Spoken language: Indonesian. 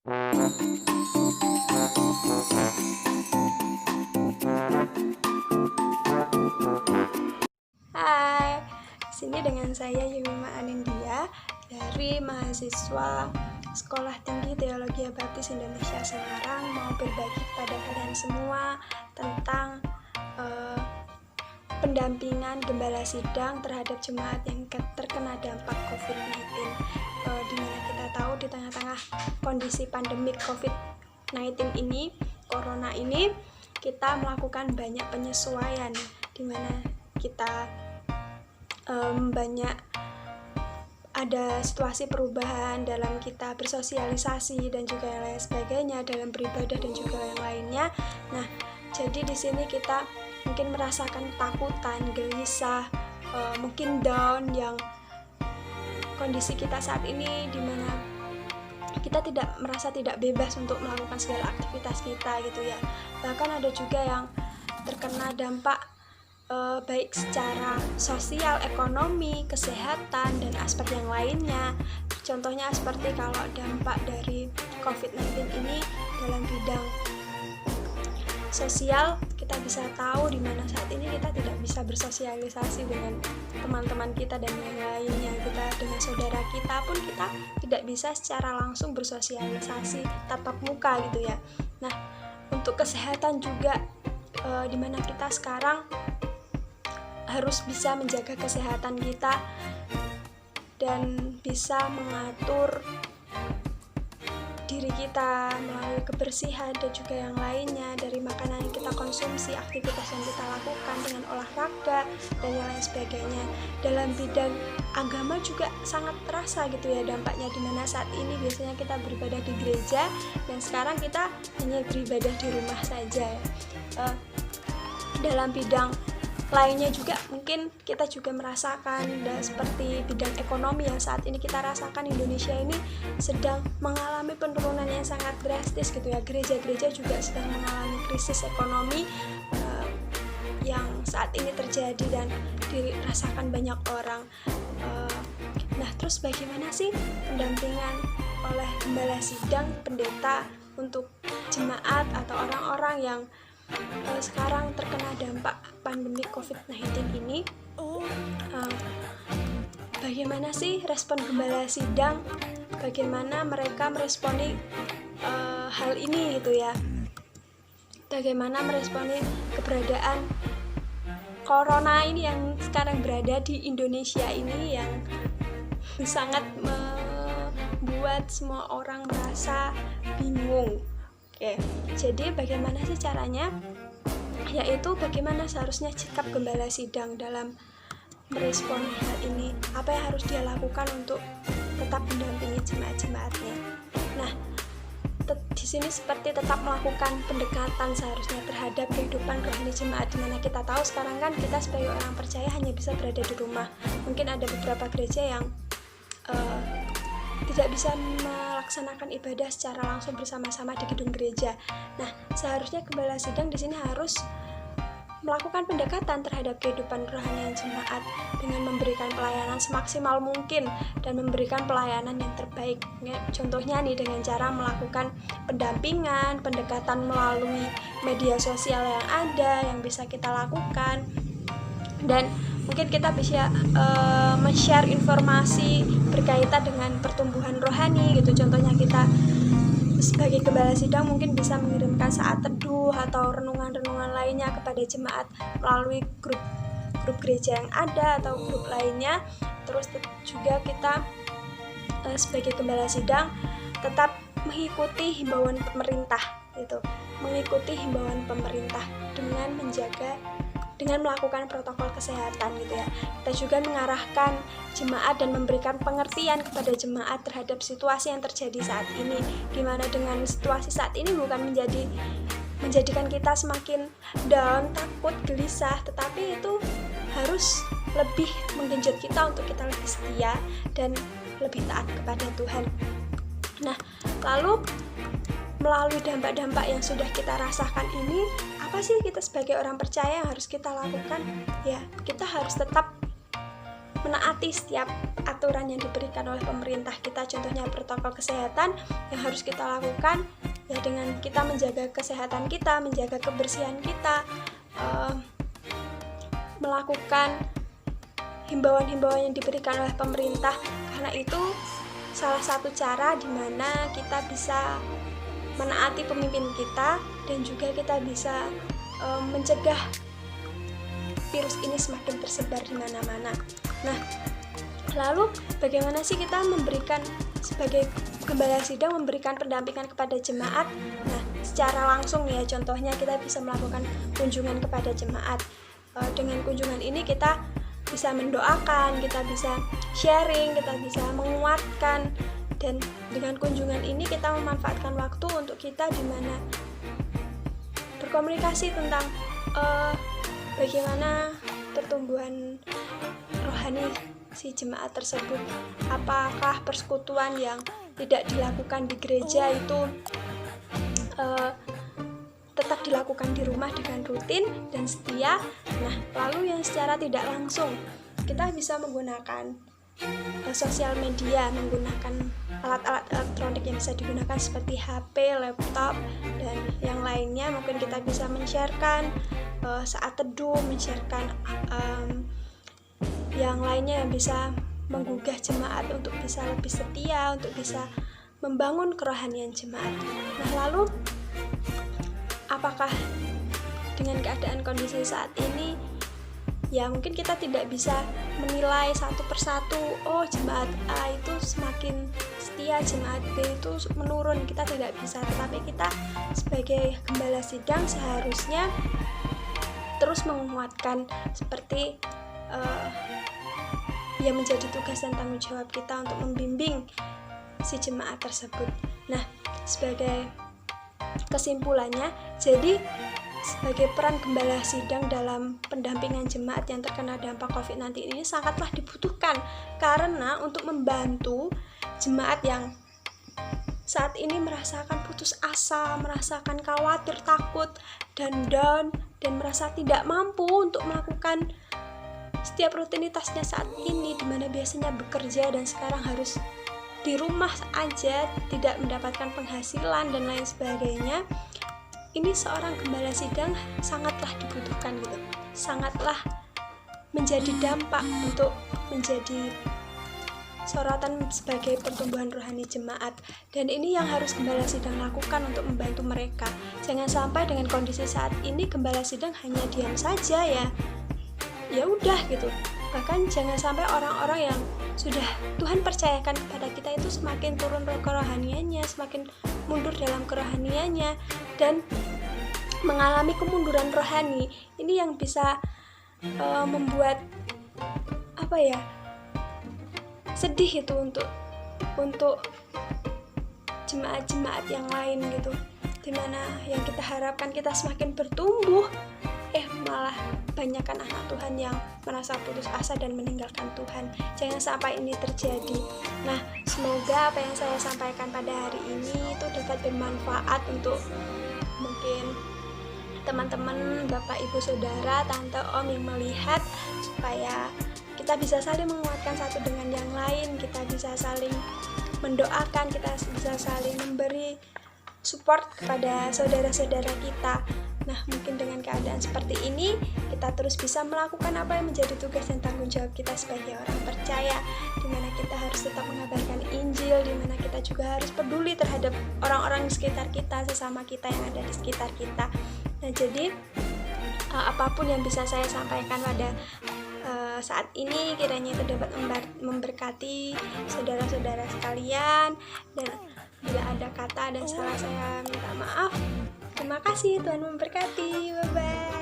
Hai, sini dengan saya Yumima Anindya dari mahasiswa Sekolah Tinggi Teologi Baptis Indonesia Semarang, mau berbagi kepada kalian semua tentang pendampingan gembala sidang terhadap jemaat yang terkena dampak COVID-19. Dimana kita tahu di tengah-tengah kondisi pandemik COVID-19 ini, Corona ini, kita melakukan banyak penyesuaian, dimana kita banyak ada situasi perubahan dalam kita bersosialisasi dan juga yang lain sebagainya, dalam beribadah dan juga yang lainnya. Nah, jadi di sini kita mungkin merasakan ketakutan, gelisah, mungkin down, yang kondisi kita saat ini di mana kita merasa tidak bebas untuk melakukan segala aktivitas kita gitu ya. Bahkan ada juga yang terkena dampak baik secara sosial, ekonomi, kesehatan, dan aspek yang lainnya. Contohnya seperti kalau dampak dari COVID-19 ini dalam bidang sosial, kita bisa tahu di mana saat ini kita tidak bisa bersosialisasi dengan teman-teman kita dan yang lainnya. Kita dengan saudara kita pun kita tidak bisa secara langsung bersosialisasi tatap muka gitu ya. Nah, untuk kesehatan juga di mana kita sekarang harus bisa menjaga kesehatan kita dan bisa mengatur diri kita melalui kebersihan dan juga yang lainnya, dari makanan yang kita konsumsi, aktivitas yang kita lakukan dengan olahraga dan yang lain sebagainya. Dalam bidang agama juga sangat terasa gitu ya dampaknya, dimana saat ini biasanya kita beribadah di gereja dan sekarang kita hanya beribadah di rumah saja. Dalam bidang lainnya juga mungkin kita juga merasakan seperti bidang ekonomi yang saat ini kita rasakan. Indonesia ini sedang mengalami penurunan yang sangat drastis gitu ya. Gereja-gereja juga sedang mengalami krisis ekonomi yang saat ini terjadi dan dirasakan banyak orang. Nah, terus bagaimana sih pendampingan oleh gembala sidang, pendeta untuk jemaat atau orang-orang yang sekarang terkena dampak pandemi COVID-19 ini? Bagaimana sih respon gembala sidang? Bagaimana mereka meresponi hal ini gitu ya? Bagaimana meresponi keberadaan Corona ini yang sekarang berada di Indonesia ini, yang sangat membuat semua orang merasa bingung. Oke, jadi bagaimana sih caranya? Yaitu bagaimana seharusnya sikap gembala sidang dalam merespon hal ini. Apa yang harus dia lakukan untuk tetap mendampingi jemaat-jemaatnya. Nah, di sini seperti tetap melakukan pendekatan seharusnya terhadap kehidupan rohani jemaat, dimana kita tahu sekarang kan kita sebagai orang percaya hanya bisa berada di rumah. Mungkin ada beberapa gereja yang tidak bisa melaksanakan ibadah secara langsung bersama-sama di gedung gereja. Nah, seharusnya gembala sidang di sini harus melakukan pendekatan terhadap kehidupan rohani jemaat dengan memberikan pelayanan semaksimal mungkin dan memberikan pelayanan yang terbaik. Contohnya nih, dengan cara melakukan pendampingan, pendekatan melalui media sosial yang ada yang bisa kita lakukan, dan mungkin kita bisa men-share informasi berkaitan dengan pertumbuhan rohani gitu. Contohnya kita sebagai gembala sidang mungkin bisa mengirimkan saat teduh atau renungan-renungan lainnya kepada jemaat melalui grup gereja yang ada atau grup lainnya. Terus juga kita sebagai gembala sidang tetap mengikuti himbauan pemerintah gitu, mengikuti himbauan pemerintah dengan melakukan protokol kesehatan gitu ya. Kita juga mengarahkan jemaat dan memberikan pengertian kepada jemaat terhadap situasi yang terjadi saat ini, dimana dengan situasi saat ini bukan menjadikan kita semakin down, takut, gelisah, tetapi itu harus lebih menggenjot kita untuk kita lebih setia dan lebih taat kepada Tuhan. Nah, lalu melalui dampak-dampak yang sudah kita rasakan ini, apa sih kita sebagai orang percaya yang harus kita lakukan? Ya, kita harus tetap menaati setiap aturan yang diberikan oleh pemerintah kita, contohnya protokol kesehatan yang harus kita lakukan ya, dengan kita menjaga kesehatan kita, menjaga kebersihan kita, melakukan himbauan-himbauan yang diberikan oleh pemerintah, karena itu salah satu cara di mana kita bisa menaati pemimpin kita dan juga kita bisa mencegah virus ini semakin tersebar di mana-mana. Nah, lalu bagaimana sih kita memberikan, sebagai gembala sidang, memberikan pendampingan kepada jemaat? Nah, secara langsung ya, contohnya kita bisa melakukan kunjungan kepada jemaat. Dengan kunjungan ini kita bisa mendoakan, kita bisa sharing, kita bisa menguatkan, dan dengan kunjungan ini kita memanfaatkan waktu untuk kita di mana berkomunikasi tentang bagaimana pertumbuhan rohani si jemaat tersebut. Apakah persekutuan yang tidak dilakukan di gereja itu tetap dilakukan di rumah dengan rutin dan setia. Nah, lalu yang secara tidak langsung kita bisa menggunakan sosial media, menggunakan alat-alat elektronik yang bisa digunakan seperti HP, laptop, dan yang lainnya. Mungkin kita bisa men-sharekan saat teduh, men-sharekan yang lainnya yang bisa menggugah jemaat untuk bisa lebih setia, untuk bisa membangun kerohanian jemaat. Nah, lalu apakah dengan keadaan kondisi saat ini, ya mungkin kita tidak bisa menilai satu persatu, oh jemaat A itu semakin setia, jemaat B itu menurun, kita tidak bisa. Tetapi kita sebagai gembala sidang seharusnya terus menguatkan, seperti yang menjadi tugas dan tanggung jawab kita untuk membimbing si jemaat tersebut. Nah, sebagai kesimpulannya, jadi sebagai peran gembala sidang dalam pendampingan jemaat yang terkena dampak COVID-19 ini sangatlah dibutuhkan, karena untuk membantu jemaat yang saat ini merasakan putus asa, merasakan khawatir, takut, dan down, dan merasa tidak mampu untuk melakukan setiap rutinitasnya saat ini, dimana biasanya bekerja dan sekarang harus di rumah aja, tidak mendapatkan penghasilan dan lain sebagainya. Ini seorang gembala sidang sangatlah dibutuhkan gitu, sangatlah menjadi dampak untuk menjadi sorotan sebagai pertumbuhan rohani jemaat. Dan ini yang harus gembala sidang lakukan untuk membantu mereka. Jangan sampai dengan kondisi saat ini gembala sidang hanya diam saja ya udah gitu. Bahkan jangan sampai orang-orang yang sudah Tuhan percayakan kepada kita itu semakin turun kerohaniannya, semakin mundur dalam kerohaniannya, dan mengalami kemunduran rohani. Ini yang bisa membuat sedih itu untuk jemaat-jemaat yang lain gitu, dimana yang kita harapkan kita semakin bertumbuh, malah banyakkan anak Tuhan yang merasa putus asa dan meninggalkan Tuhan. Jangan sampai ini terjadi. Nah, semoga apa yang saya sampaikan pada hari ini itu dapat bermanfaat untuk mungkin teman-teman, Bapak, Ibu, Saudara, Tante, Om yang melihat, supaya kita bisa saling menguatkan satu dengan yang lain, kita bisa saling mendoakan, kita bisa saling memberi support kepada saudara-saudara kita. Nah, mungkin dengan keadaan seperti ini, kita terus bisa melakukan apa yang menjadi tugas dan tanggung jawab kita sebagai orang percaya, di mana kita harus tetap mengabarkan Injil, di mana kita juga harus peduli terhadap orang-orang di sekitar kita, sesama kita yang ada di sekitar kita. Nah, jadi apapun yang bisa saya sampaikan pada saat ini, kiranya itu dapat memberkati saudara-saudara sekalian, dan bila ada kata dan salah saya minta maaf. Terima kasih, Tuhan memberkati. Bye-bye.